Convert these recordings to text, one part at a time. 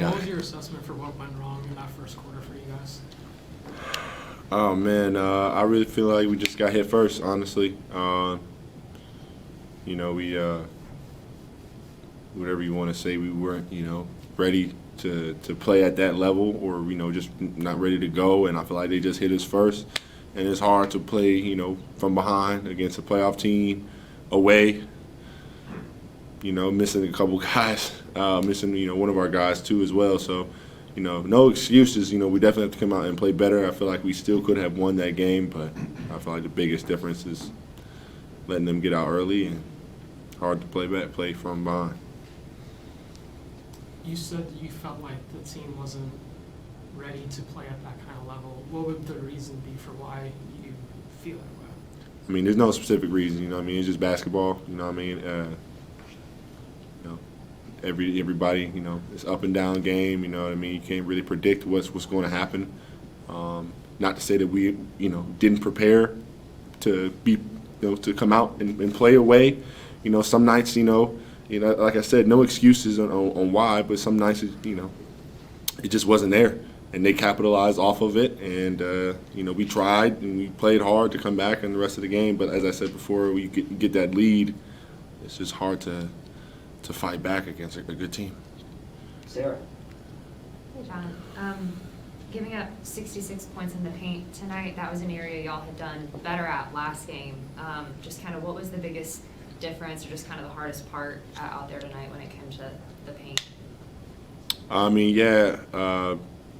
John, what guy. was your assessment for what went wrong in that first quarter for you guys? Oh man, I really feel like we just got hit first. Honestly, we whatever you want to say, we weren't ready to play at that level, or just not ready to go. And I feel like they just hit us first, and it's hard to play from behind against a playoff team away. Missing a couple guys, missing one of our guys too as well. So. No excuses. We definitely have to come out and play better. I feel like we still could have won that game, but I feel like the biggest difference is letting them get out early and hard to play from behind. You said you felt like the team wasn't ready to play at that kind of level. What would the reason be for why you feel that way? I mean, there's no specific reason. It's just basketball. Everybody, it's up and down game. You can't really predict what's going to happen. Not to say that we, didn't prepare to be, to come out and play away. Some nights, like I said, no excuses on why, but some nights, it just wasn't there, and they capitalized off of it. And we tried and we played hard to come back in the rest of the game. But as I said before, we get that lead, it's just hard to fight back against a good team. Sarah. Hey, John. Giving up 66 points in the paint tonight, that was an area y'all had done better at last game. Just kind of what was the biggest difference, or just kind of the hardest part out there tonight when it came to the paint?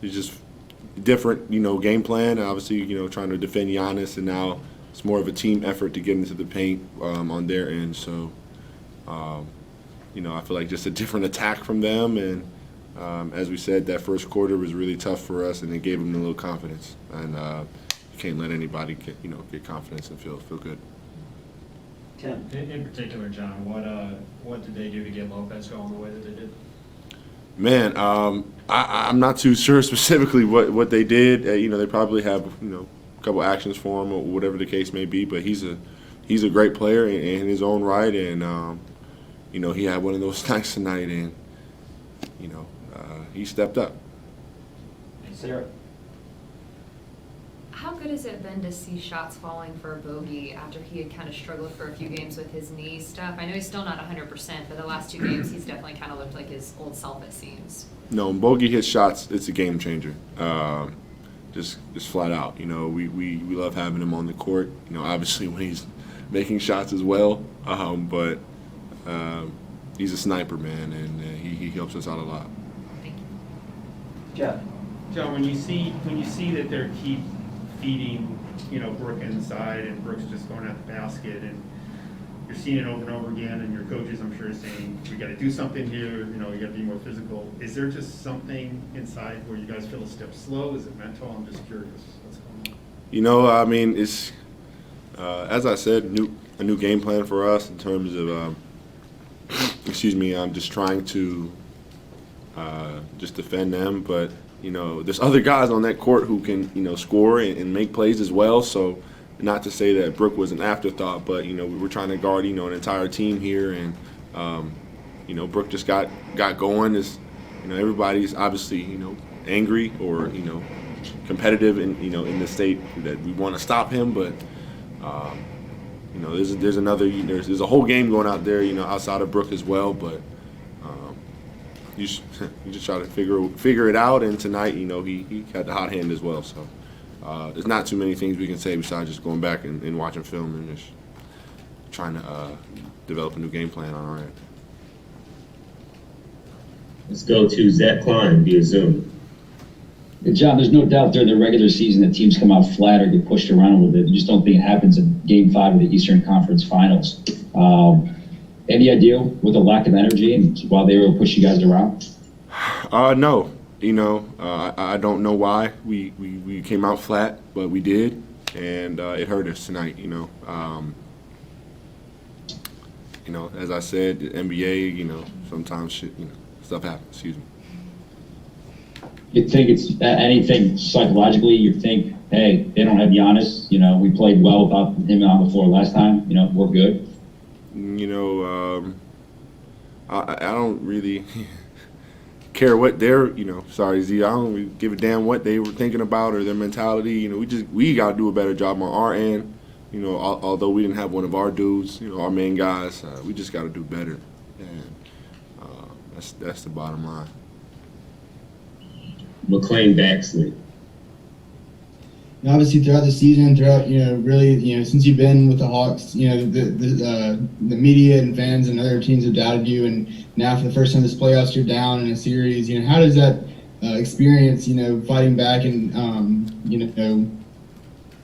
It's just different, game plan. Obviously, trying to defend Giannis, and now it's more of a team effort to get into the paint on their end. So, I feel like just a different attack from them, and as we said, that first quarter was really tough for us, and it gave them a little confidence. And you can't let anybody get confidence and feel good. Tim. In particular, John, what did they do to get Lopez going the way that they did? Man, I'm not too sure specifically what they did. They probably have a couple actions for him or whatever the case may be. But he's a great player in his own right, and he had one of those nights tonight, and he stepped up. Sarah. How good has it been to see shots falling for Bogey after he had kind of struggled for a few games with his knee stuff? I know he's still not 100%, but the last 2 games he's definitely kind of looked like his old self, it seems. No, when Bogey hits shots, it's a game changer. Just flat out. We love having him on the court. Obviously when he's making shots as well, but he's a sniper, man, and he helps us out a lot. Thank you. Jeff. John, when you see that they're keep feeding, Brooke inside, and Brooke's just going at the basket, and you're seeing it over and over again, and your coaches, I'm sure, are saying, we got to do something here, you got to be more physical. Is there just something inside where you guys feel a step slow? Is it mental? I'm just curious what's going on. It's, as I said, a new game plan for us in terms of, I'm just trying to just defend them, but there's other guys on that court who can, score and make plays as well. So, not to say that Brooke was an afterthought, but we were trying to guard, an entire team here, and Brooke just got going. Everybody's obviously, angry or competitive in the state that we want to stop him, but there's a whole game going out there, outside of Brooke as well, but. You just try to figure it out, and tonight, he had the hot hand as well. So there's not too many things we can say besides just going back and watching film and just trying to develop a new game plan on our end. Let's go to Zach Klein via Zoom. John, there's no doubt during the regular season that teams come out flat or get pushed around a little bit. You just don't think it happens in Game 5 of the Eastern Conference Finals. Any idea with the lack of energy and why they were pushing you guys around? No. I don't know why we came out flat, but we did, and it hurt us tonight. As I said, the NBA, sometimes stuff happens. Excuse me. You think it's anything psychologically? You think, hey, they don't have Giannis. We played well without him on the floor last time. We're good. I don't really care what their, sorry Z, I don't really give a damn what they were thinking about or their mentality. We got to do a better job on our end. Although we didn't have one of our dudes, our main guys, we just got to do better, and that's the bottom line. McLean Baxley. Obviously, throughout the season, really, since you've been with the Hawks, the media and fans and other teams have doubted you, and now for the first time this playoffs, you're down in a series. How does that experience, fighting back and,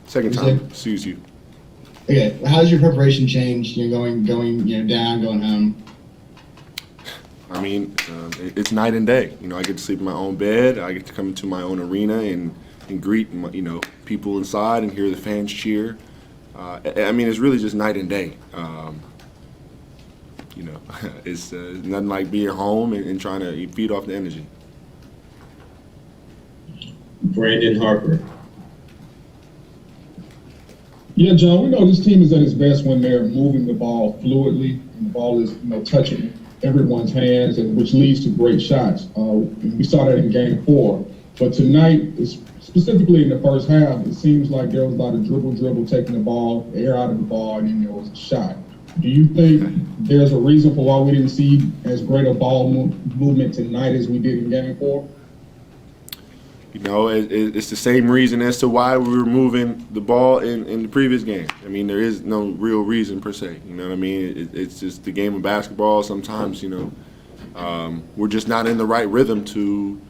Second time, excuse you. Okay, how does your preparation change? Going, down, going home. I mean, it's night and day. I get to sleep in my own bed. I get to come to my own arena and greet, people inside and hear the fans cheer. I mean, it's really just night and day. It's nothing like being home and trying to feed off the energy. Brandon Harper. Yeah, John, we know this team is at its best when they're moving the ball fluidly and the ball is, touching everyone's hands, and which leads to great shots. We saw that in Game 4. But tonight, specifically in the first half, it seems like there was a lot of dribble, taking the ball, air out of the ball, and then there was a shot. Do you think there's a reason for why we didn't see as great a ball movement tonight as we did in Game 4? It's the same reason as to why we were moving the ball in the previous game. I mean, there is no real reason per se. You know what I mean? It's just the game of basketball. Sometimes, we're just not in the right rhythm to,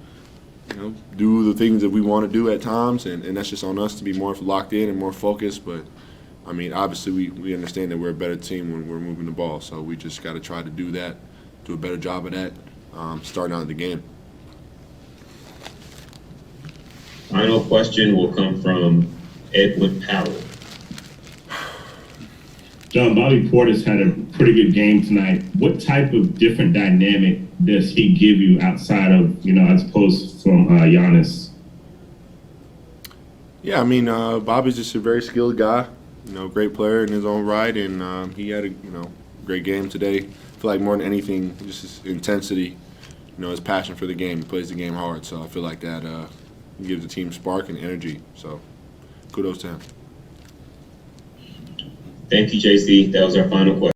do the things that we want to do at times, and that's just on us to be more locked in and more focused. But, I mean, obviously we understand that we're a better team when we're moving the ball, so we just got to try to do that, do a better job of that, starting out the game. Final question will come from Edwin Powell. John, Bobby Portis had a pretty good game tonight. What type of different dynamic does he give you outside of, as opposed from Giannis? Yeah, I mean, Bobby's just a very skilled guy, great player in his own right, and he had a, great game today. I feel like more than anything, just his intensity, his passion for the game. He plays the game hard, so I feel like that gives the team spark and energy. So, kudos to him. Thank you, JC. That was our final question.